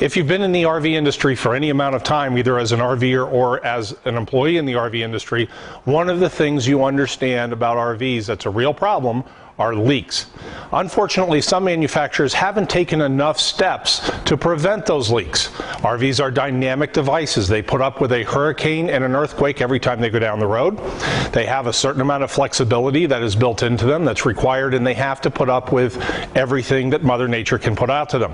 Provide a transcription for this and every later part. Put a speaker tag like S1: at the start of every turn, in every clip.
S1: If you've been in the RV industry for any amount of time, either as an RVer or as an employee in the RV industry, one of the things you understand about RVs that's a real problem are leaks. Unfortunately, some manufacturers haven't taken enough steps to prevent those leaks. RVs are dynamic devices. They put up with a hurricane and an earthquake every time they go down the road. They have a certain amount of flexibility that is built into them that's required, and they have to put up with everything that Mother Nature can put out to them.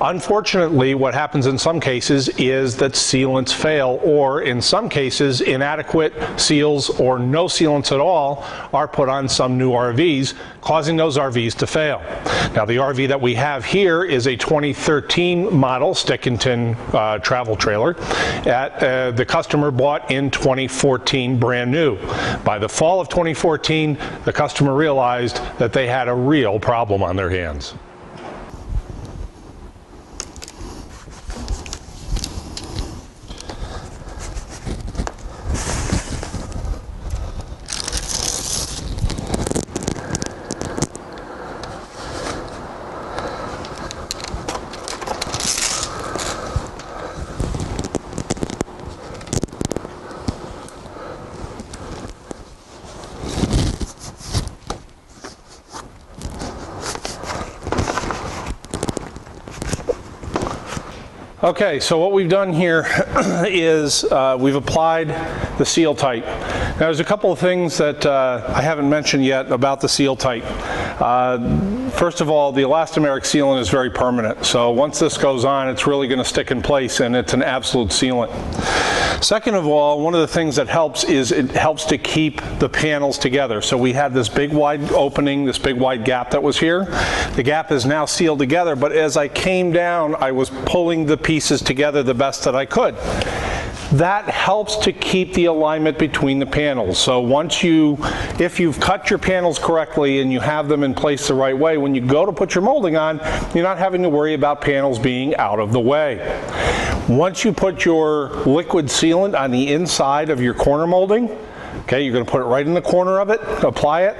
S1: Unfortunately, what happens in some cases is that sealants fail, or in some cases, inadequate seals or no sealants at all are put on some new RVs, causing those RVs to fail. Now, the RV that we have here is a 2013 model stick and tin travel trailer that the customer bought in 2014 brand new. By the fall of 2014, the customer realized that they had a real problem on their hands. Okay, so what we've done here is we've applied the Seal-Tite. Now, there's a couple of things that I haven't mentioned yet about the Seal-Tite. First of all, the elastomeric sealant is very permanent, so once this goes on, it's really going to stick in place, and it's an absolute sealant. Second of all, one of the things that helps is it helps to keep the panels together. So we had this big wide opening, this big wide gap that was here. The gap is now sealed together, but as I came down, I was pulling the pieces together the best that I could. That helps to keep the alignment between the panels. So if you've cut your panels correctly and you have them in place the right way, when you go to put your molding on, you're not having to worry about panels being out of the way. Once you put your liquid sealant on the inside of your corner molding, okay, you're going to put it right in the corner of it, apply it,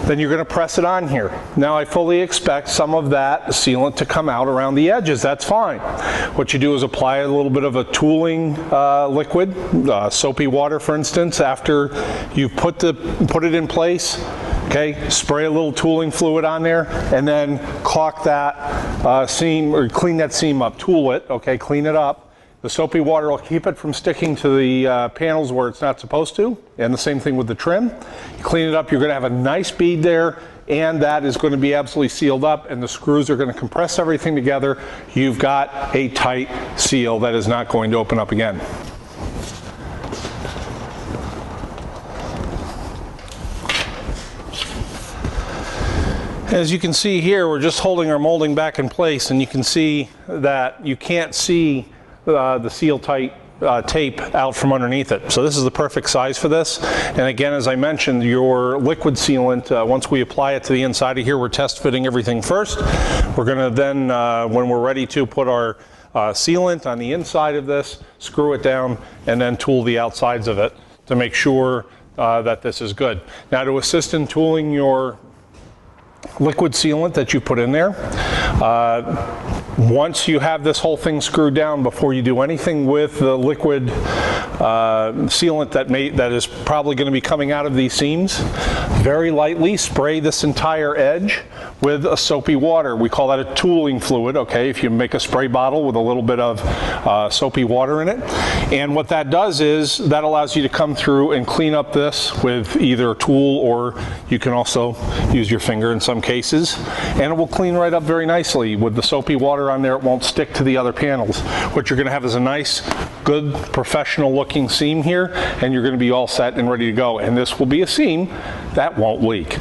S1: then you're going to press it on here. Now, I fully expect some of that sealant to come out around the edges. That's fine. What you do is apply a little bit of a tooling liquid, soapy water, for instance, after you've put it in place. Okay, spray a little tooling fluid on there, and then caulk that seam, or clean that seam up, tool it, okay, clean it up. The soapy water will keep it from sticking to the panels where it's not supposed to, and the same thing with the trim. You clean it up, you're going to have a nice bead there, and that is going to be absolutely sealed up, and the screws are going to compress everything together. You've got a tight seal that is not going to open up again. As you can see here, we're just holding our molding back in place, and you can see that you can't see the Seal-Tite tape out from underneath it. So this is the perfect size for this. And again, as I mentioned, your liquid sealant, once we apply it to the inside of here, we're test fitting everything first. We're going to then, when we're ready to put our sealant on the inside of this, screw it down, and then tool the outsides of it to make sure that this is good. Now, to assist in tooling your liquid sealant that you put in there, once you have this whole thing screwed down, before you do anything with the liquid sealant that is probably going to be coming out of these seams, very lightly spray this entire edge with a soapy water. We call that a tooling fluid, okay, if you make a spray bottle with a little bit of soapy water in it. And what that does is that allows you to come through and clean up this with either a tool, or you can also use your finger in some cases, and it will clean right up very nicely. With the soapy water on there, it won't stick to the other panels. What you're going to have is a nice, good, professional looking seam here, and you're going to be all set and ready to go. And this will be a seam that won't leak.